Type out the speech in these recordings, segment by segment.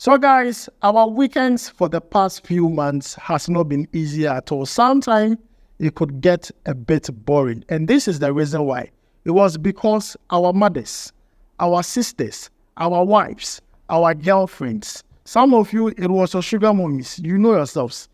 So guys, our weekends for the past few months has not been easy at all. Sometimes it could get a bit boring. And this is the reason why. It was because our mothers, our sisters, our wives, our girlfriends, some of you, it was your sugar mummies, you know yourselves.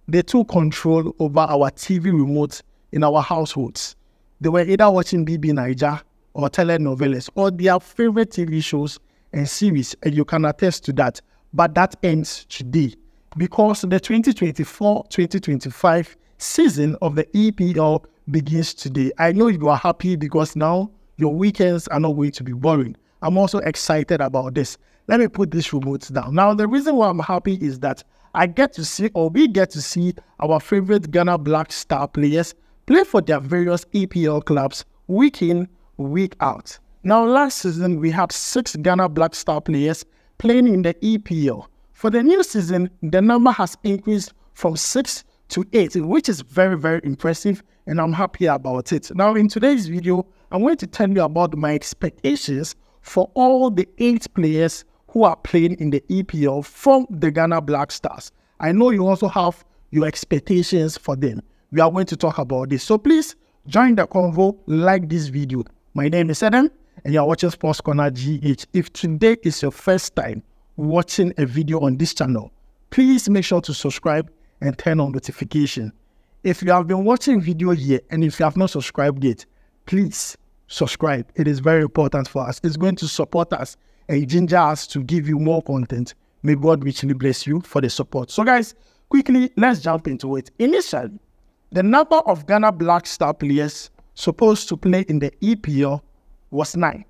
They took control over our TV remote in our households. They were either watching BB Naija or telenovelas or their favorite TV shows and series, and you can attest to that. But that ends today because the 2024-2025 season of the EPL begins today. I know you are happy because now your weekends are not going to be boring. I'm also excited about this. Let me put this remote down. Now, the reason why I'm happy is that I get to see, or we get to see, our favorite Ghana Black Star players play for their various EPL clubs week in, week out. Now, last season, we had 6 Ghana Black Star players playing in the EPL. For the new season, the number has increased from 6 to 8, which is very, very impressive, and I'm happy about it. Now, in today's video, I'm going to tell you about my expectations for all the 8 players who are playing in the EPL from the Ghana Black Stars. I know you also have your expectations for them. We are going to talk about this. So please join the convo, like this video. My name is Adam, and you are watching SportsCornerGH. If today is your first time watching a video on this channel, please make sure to subscribe and turn on notification. If you have been watching video here and if you have not subscribed yet, please subscribe. It is very important for us. It's going to support us and ginger us to give you more content. May God richly bless you for the support. So guys, quickly, let's jump into it. Initially, the number of Ghana Black Star players supposed to play in the EPL was 9.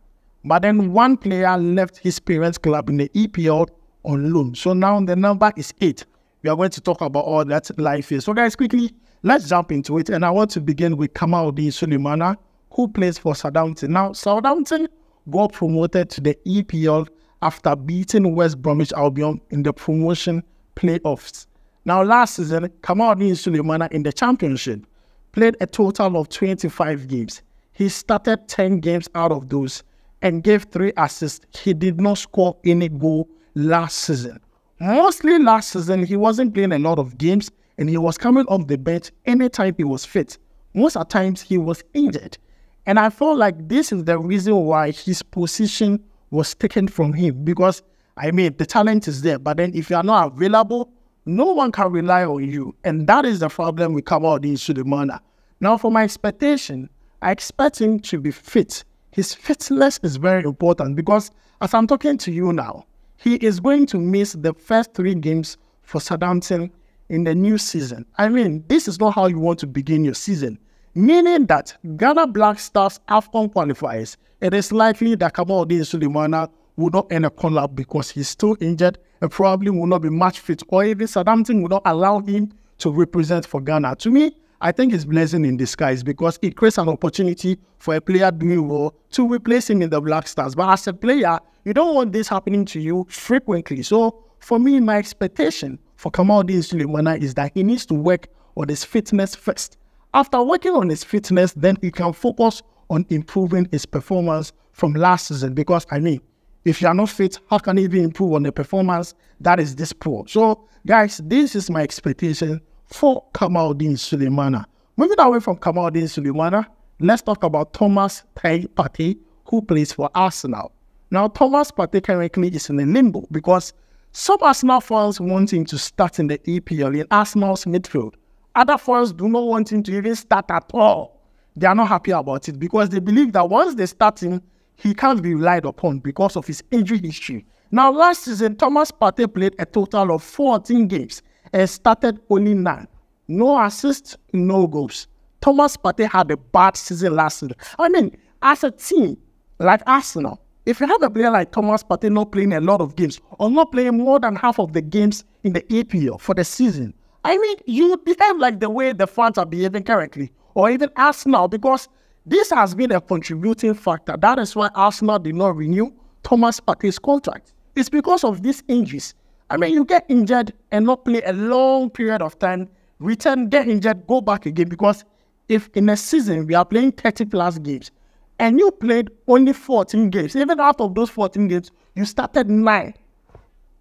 But then one player left his parents' club in the EPL on loan. So now the number is 8. We are going to talk about all that life is. So guys, quickly, let's jump into it. And I want to begin with kamaldeen Sulemana, who plays for Southampton. Now, Southampton got promoted to the EPL after beating West Bromwich Albion in the promotion playoffs. Now, last season, kamaldeen Sulemana in the Championship played a total of 25 games. He started 10 games out of those and gave 3 assists. He did not score any goal last season. Mostly last season, he wasn't playing a lot of games and he was coming off the bench anytime he was fit. Most of the times, he was injured. And I felt like this is the reason why his position was taken from him. Because, I mean, the talent is there. But then if you are not available, no one can rely on you. And that is the problem with kamaldeen Sulemana. Now, for my expectation, I expect him to be fit. His fitness is very important because as I'm talking to you now, he is going to miss the first 3 games for Southampton in the new season. I mean, this is not how you want to begin your season. Meaning that Ghana Black Stars AFCON qualifiers, it is likely that kamaldeen Sulemana will not end a call-up because he's still injured and probably will not be match fit, or even Southampton will not allow him to represent for Ghana. To me, I think it's blessing in disguise because it creates an opportunity for a player doing well to replace him in the Black Stars. But as a player, you don't want this happening to you frequently. So for me, my expectation for kamaldeen Sulemana is that he needs to work on his fitness first. After working on his fitness, then he can focus on improving his performance from last season. Because, I mean, if you are not fit, how can he even improve on the performance that is this poor? So, guys, this is my expectation for kamaldeen Sulemana. Moving away from kamaldeen Sulemana, let's talk about Thomas Partey, who plays for Arsenal. Now, Thomas Partey currently is in a limbo because some Arsenal fans want him to start in the EPL in Arsenal's midfield. Other fans do not want him to even start at all. They are not happy about it because they believe that once they start him, he can't be relied upon because of his injury history. Now, last season, Thomas Partey played a total of 14 games and started only 9. No assists, no goals. Thomas Partey had a bad season last season. I mean, as a team like Arsenal, if you have a player like Thomas Partey not playing a lot of games or not playing more than half of the games in the EPL for the season, I mean, you behave like the way the fans are behaving currently, or even Arsenal, because this has been a contributing factor. That is why Arsenal did not renew Thomas Partey's contract. It's because of these injuries. I mean, you get injured and not play a long period of time, return, get injured, go back again. Because if in a season we are playing 30 plus games and you played only 14 games, even out of those 14 games, you started 9.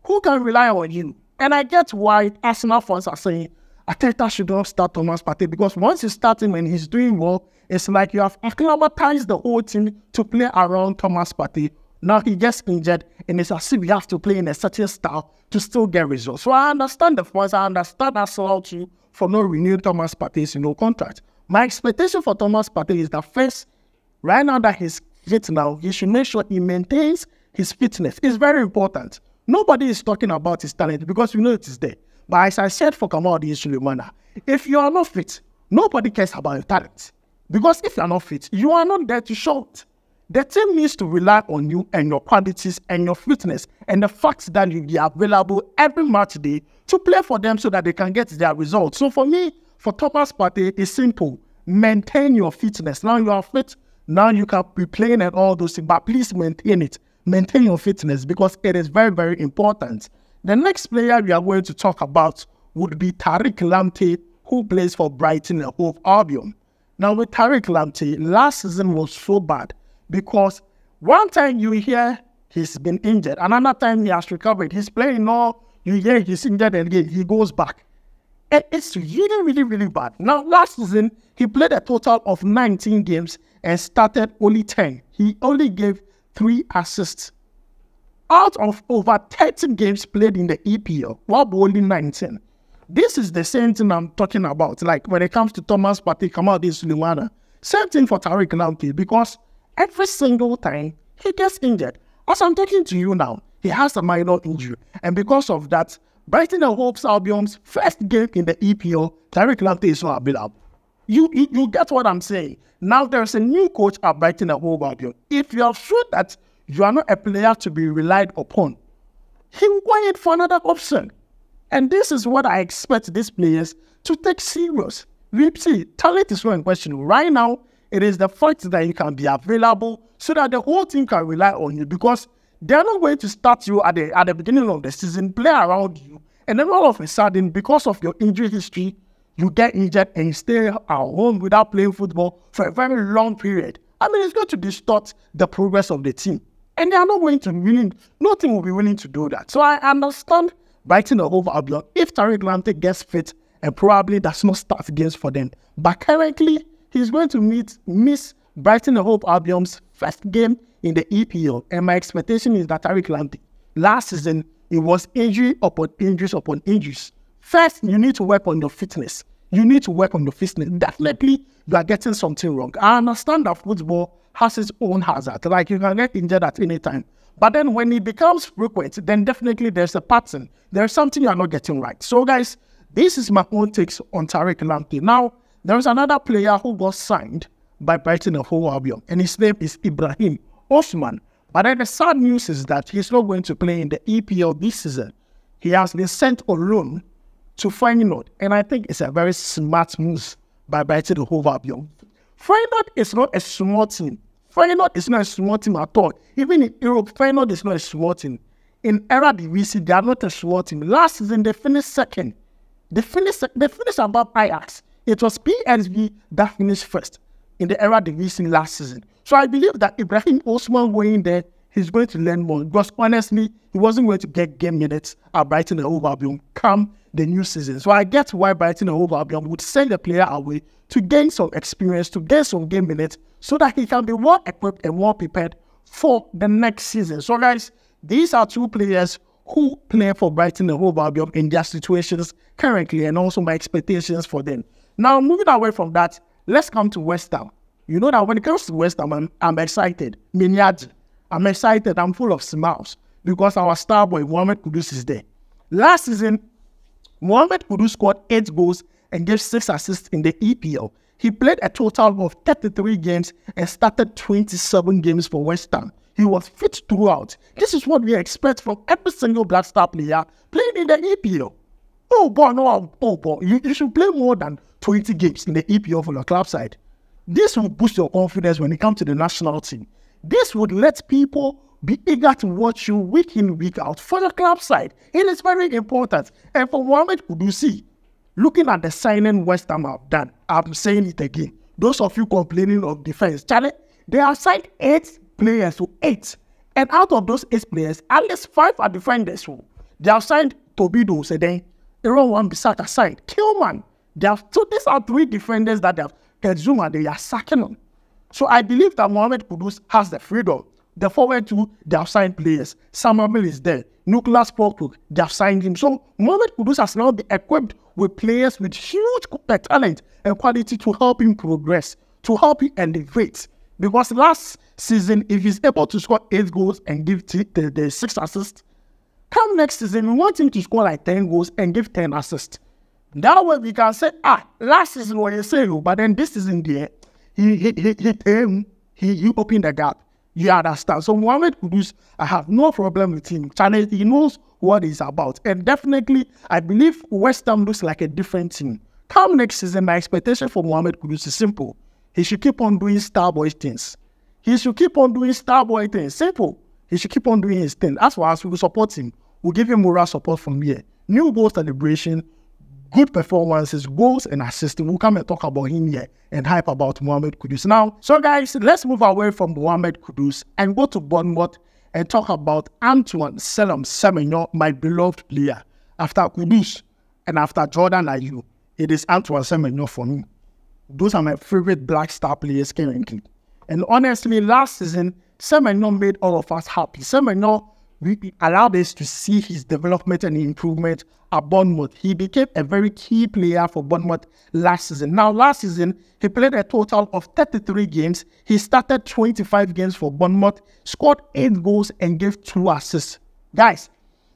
who can rely on you? And I get why Arsenal fans are saying Arteta should not start Thomas Partey, because once you start him and he's doing well, it's like you have acclimatized the whole team to play around Thomas Partey. Now he gets injured, and it's as if you have to play in a certain style to still get results. So I understand the fans, I understand Arsenal too for not renewing Thomas Partey's contract. My expectation for Thomas Partey is that first, right now that he's fit now, he should make sure he maintains his fitness. It's very important. Nobody is talking about his talent because we know it is there. But as I said for kamaldeen Sulemana, if you are not fit, nobody cares about your talent. Because if you are not fit, you are not there to show it. The team needs to rely on you and your qualities and your fitness and the fact that you be available every match day to play for them so that they can get their results. So for me, for Thomas Partey, it's simple. Maintain your fitness. Now you are fit. Now you can be playing and all those things, but please maintain it. Maintain your fitness because it is very, very important. The next player we are going to talk about would be Tariq Lamptey, who plays for Brighton and Hove Albion. Now with Tariq Lamptey, last season was so bad because one time you hear he's been injured, another time he has recovered. He's playing now, you hear he's injured and again he goes back. And it's really, really, really bad. Now last season, he played a total of 19 games and started only 10. He only gave 3 assists. Out of over 30 games played in the EPL, only 19. This is the same thing I'm talking about. Like when it comes to Thomas Partey, kamaldeen Sulemana, same thing for Tariq Lamptey, because every single time he gets injured. As I'm talking to you now, he has a minor injury. And because of that, Brighton and Hove Albion's first game in the EPL, Tariq Lamptey is not available. You get what I'm saying. Now there's a new coach at Brighton and Hove Albion. If you are sure that you are not a player to be relied upon, he will wait for another option. And this is what I expect these players to take serious. We see, talent is not in question. Right now, it is the fact that you can be available so that the whole team can rely on you, because they're not going to start you at the beginning of the season, play around you, and then all of a sudden, because of your injury history, you get injured and you stay at home without playing football for a very long period. I mean, it's going to distort the progress of the team. And they are not going to nothing will be willing to do that. So I understand Brighton and Hove Albion if Tariq Lamptey gets fit and probably does not start games for them. But currently, he's going to miss Brighton and Hove Albion's first game in the EPL. And my expectation is that Tariq Lamptey, last season, it was injury upon injuries upon injuries. First, you need to work on your fitness. You need to work on your fitness. Definitely, you are getting something wrong. I understand that football has its own hazard. Like, you can get injured at any time. But then when it becomes frequent, then definitely there's a pattern. There's something you are not getting right. So, guys, this is my own takes on Tariq Lamptey. Now, there's another player who got signed by Brighton and Hove Albion, and his name is Ibrahim Osman. But then the sad news is that he's not going to play in the EPL this season. He has been sent on loan to Feyenoord, and I think it's a very smart move by Brighton and Hove Albion. Feyenoord is not a small team. Feyenoord is not a small team at all. Even in Europe, Feyenoord is not a small team. In Eredivisie, they are not a small team. Last season, they finished second. They finished above Ajax. It was PSV that finished first in the Eredivisie last season. So I believe that Ibrahim Osman going there, he's going to learn more. Because honestly, he wasn't going to get game minutes at Brighton and Hove Albion come the new season. So I get why Brighton and Hove Albion would send the player away to gain some experience, to gain some game minutes, so that he can be more equipped and more prepared for the next season. So guys, these are two players who play for Brighton and Hove Albion in their situations currently, and also my expectations for them. Now, moving away from that, let's come to West Ham. You know that when it comes to West Ham, I'm excited. Minyaji. I'm excited. I'm full of smiles because our star boy, Mohammed Kudus, is there. Last season, Mohammed Kudus scored 8 goals and gave 6 assists in the EPL. He played a total of 33 games and started 27 games for West Ham. He was fit throughout. This is what we expect from every single Black Star player playing in the EPL. Oh boy, you should play more than 20 games in the EPL for your club side. This will boost your confidence when it comes to the national team. This would let people be eager to watch you week in, week out for the club side. It is very important. And for Mohammed Kudus, looking at the signing West Ham have done, I'm saying it again. Those of you complaining of defense, Charlie, they have signed 8 players to 8. And out of those 8 players, at least 5 are defenders. They have signed Tobido, so then Aaron Wan-Bissaka signed. Kilman. So these are 3 defenders that they have. Zuma, they are sacking on. So I believe that Mohammed Kudus has the freedom. The forward 2, they have signed players. Samuel is there. Nicholas Poku, they have signed him. So Mohammed Kudus has now been equipped with players with huge talent and quality to help him progress, to help him elevate. Because last season, if he's able to score 8 goals and give the 6 assists, come next season, we want him to score like 10 goals and give 10 assists. That way we can say, last season what you say, but then this season there, he opened the gap. You understand? So Mohammed Kudus, I have no problem with him. He knows what he's about. And definitely, I believe West Ham looks like a different team. Come next season, my expectation for Mohammed Kudus is simple. He should keep on doing starboy things. He should keep on doing starboy things. Simple. He should keep on doing his thing. That's why we will support him. We'll give him moral support from here. New goal celebration, good performances, goals and assists. We'll come and talk about him here and hype about Mohammed Kudus. Now, so guys, let's move away from Mohammed Kudus and go to Bournemouth and talk about Antoine Semenyo, my beloved player. After Kudus and after Jordan Ayew, it is Antoine Semenyo for me. Those are my favorite Black Star players currently. And honestly, last season, Semenyo made all of us happy. Semenyo allowed us to see his development and improvement at Bournemouth. He became a very key player for Bournemouth last season. Now, last season, he played a total of 33 games. He started 25 games for Bournemouth, scored 8 goals and gave 2 assists. Guys,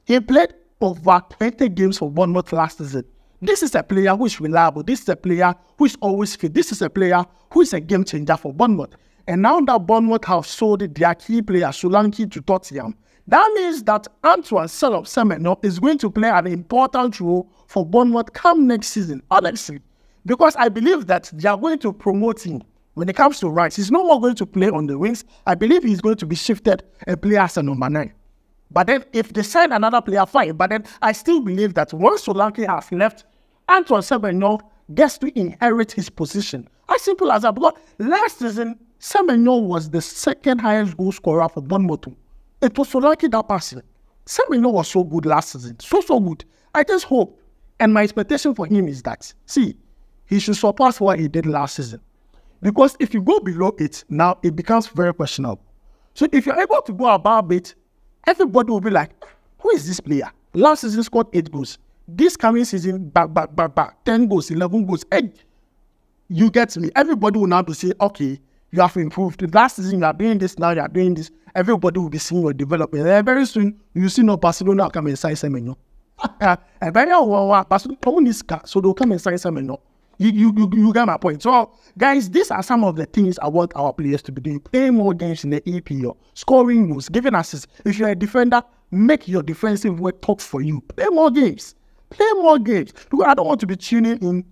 he played over 20 games for Bournemouth last season. This is a player who is reliable. This is a player who is always fit. This is a player who is a game changer for Bournemouth. And now that Bournemouth have sold their key player, Solanke, to Tottenham, that means that Antoine Semenyo is going to play an important role for Bournemouth come next season, honestly. Because I believe that they are going to promote him when it comes to rights. He's no more going to play on the wings. I believe he's going to be shifted and play as a number 9. But then if they sign another player, fine. But then I still believe that once Solanke has left, Antoine Semenyo gets to inherit his position. As simple as that. Because last season, Semenyo was the 2nd highest goal scorer for Bournemouth. It was Solanke that passed him. Semenyo was so good last season. So good. I just hope, and my expectation for him is that, see, he should surpass what he did last season. Because if you go below it, now it becomes very questionable. So if you're able to go above it, everybody will be like, who is this player? Last season scored 8 goals. This coming season, back. 10 goals, 11 goals. Hey, you get me? Everybody will now be saying, okay, you have improved. Last season, you are doing this, now you are doing this. Everybody will be seeing your development. And very soon, you see no Barcelona come and sign Semenyo. And very well, Barcelona so they'll come and sign Semenyo. You get my point. So, guys, these are some of the things I want our players to be doing. Play more games in the EPL. Scoring goals, giving assists. If you're a defender, make your defensive work talk for you. Play more games. Play more games. Look, I don't want to be tuning in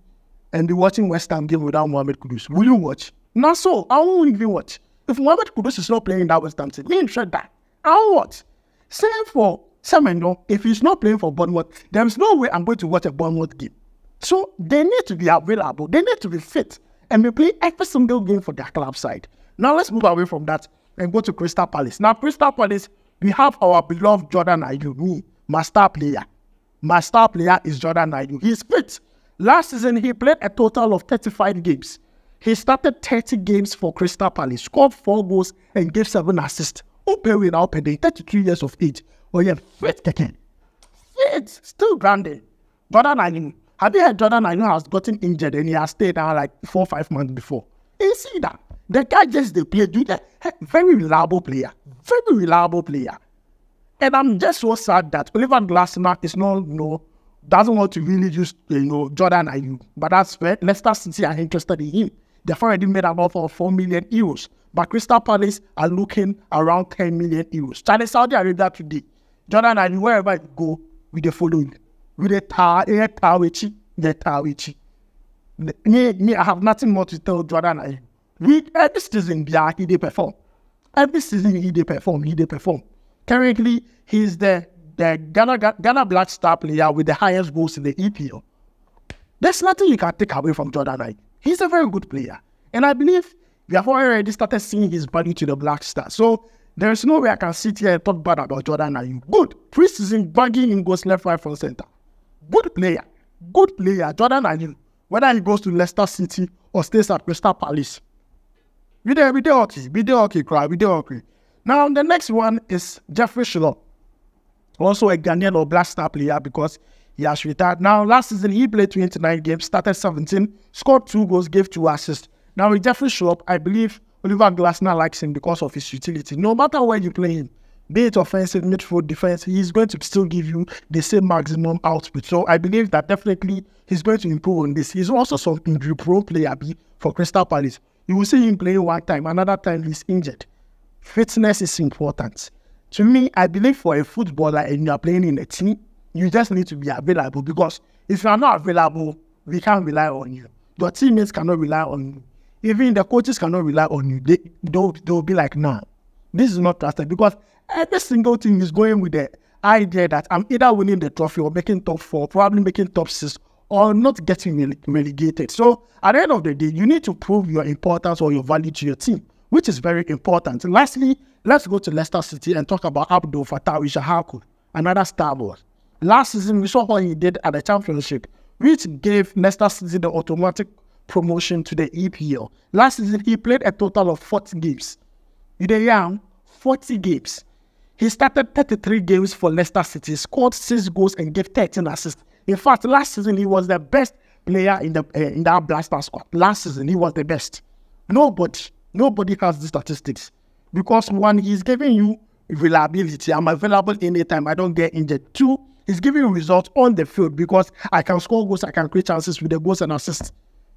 and be watching West Ham game without Mohammed Kudus. Will you watch? Not so. I won't even watch. If Mohammed Kudus is not playing that West Ham team, he ain't sure that. I won't watch. Same for Semenyo. If he's not playing for Bournemouth, there's no way I'm going to watch a Bournemouth game. So they need to be available. They need to be fit and be playing every single game for their club side. Now let's move away from that and go to Crystal Palace. Now Crystal Palace, we have our beloved Jordan Ayew, my star player. My star player is Jordan Ayew. He's fit. Last season, he played a total of 35 games. He started 30 games for Crystal Palace, scored 4 goals and gave 7 assists. Open without payday, 33 years of age. Oh yeah, fit, keke. Fit, still grounded. Jordan Ayew. Have you heard Jordan Ayew has gotten injured and he has stayed down like 4 or 5 months before? You see that? The guy just they play, very reliable player. Very reliable player. And I'm just so sad that Oliver Glasner is doesn't want to really use Jordan Ayew. But that's where Leicester City are interested in him. They've already made an offer of 4 million euros. But Crystal Palace are looking around 10 million euros. China, Saudi Arabia today. Jordan Ayew, wherever you go, we they follow you. With the Tawichi. I have nothing more to tell Jordan Ayew. Every season, he they perform. Every season, he they perform. Currently, he's the Ghana Black Star player with the highest goals in the EPL. There's nothing you can take away from Jordan Ayew. He's a very good player. And I believe we have already started seeing his value to the Black Star. So, There is no way I can sit here and talk bad about Jordan Ayew. Good. Pre-season, bagging in goes left, right, front, center. Good player. Good player. Jordan Ayew. Whether he goes to Leicester City or stays at Crystal Palace. We do okay. We do okay. Now, the next one is Jeffrey Schlupp. Also a Ghanaian or Black Star player because he has retired. Now, last season, he played 29 games, started 17, scored 2 goals, gave 2 assists. Now, with Jeffrey Schlupp, I believe Oliver Glasner likes him because of his utility. No matter where you play him, be it offensive, midfield, defense, he's going to still give you the same maximum output. So I believe that definitely he's going to improve on this. He's also some injury-prone player for Crystal Palace. You will see him playing one time, another time he's injured. Fitness is important. To me, I believe for a footballer and you are playing in a team, you just need to be available, because if you are not available, we can't rely on you. Your teammates cannot rely on you. Even the coaches cannot rely on you. They'll be like, nah, this is not trusted, because every single team is going with the idea that I'm either winning the trophy or making top 4, probably making top 6, or not getting relegated. So at the end of the day, you need to prove your importance or your value to your team, which is very important. And lastly, let's go to Leicester City and talk about Abdul Fattah Issahaku, another star boy. Last season, we saw what he did at the Championship, which gave Leicester City the automatic promotion to the EPL. Last season, he played a total of 40 games. You know, young, 40 games. He started 33 games for Leicester City, scored 6 goals and gave 13 assists. In fact, last season, he was the best player in that Blaster squad. Last season, he was the best. Nobody has the statistics. Because 1, he's giving you reliability. I'm available anytime. I don't get injured. 2, he's giving you results on the field, because I can score goals, I can create chances with the goals and assists.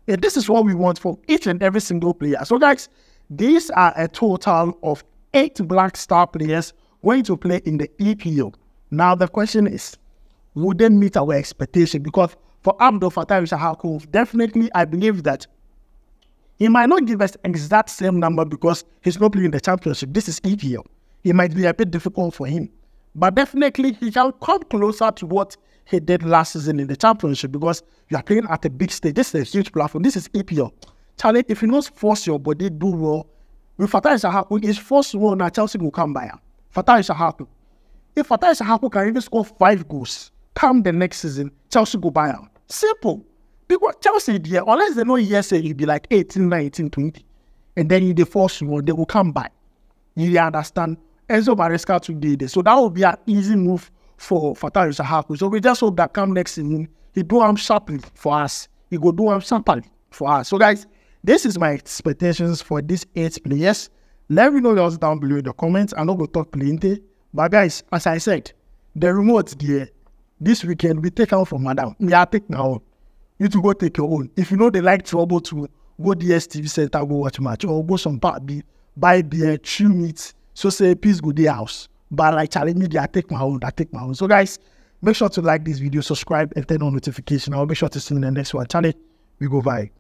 And this is what we want from each and every single player. So guys, these are a total of 8 Black Star players going to play in the EPL. Now the question is, would they meet our expectation? Because for Abdul Fattah Issahaku, definitely I believe that he might not give us exact same number because he's not playing in the Championship. This is EPL. It might be a bit difficult for him. But definitely he can come closer to what he did last season in the Championship, because you are playing at a big stage. This is a huge platform. This is EPL. Charlie, if you not force your body, do well. With Fattah Issahaku, it's forced well, now Chelsea will come by. Fattah Issahaku. If Fattah Issahaku can even score 5 goals, come the next season, Chelsea go buy out. Simple. Because Chelsea, there, unless they know yes, you'll be like 18, 19, 20. And then you force one, they will come by. You understand? Enzo Maresca today. So that will be an easy move for Fattah Issahaku. So we just hope that come next season, he do him sharply for us. He go do him sharply for us. So guys, this is my expectations for these 8 players. Let me know yours down below in the comments. I'm not going to talk plenty. But guys, as I said, the remote there, this weekend, we take out from Madam. We are taking our own. You to go take your own. If you know they like trouble to go DSTV Center, go watch match, or go some party, buy beer, chew meat, so say peace go the house. But like challenge me, I take my own, So guys, make sure to like this video, subscribe, and turn on notification. I'll make sure to see you in the next one. Charlie, we go bye.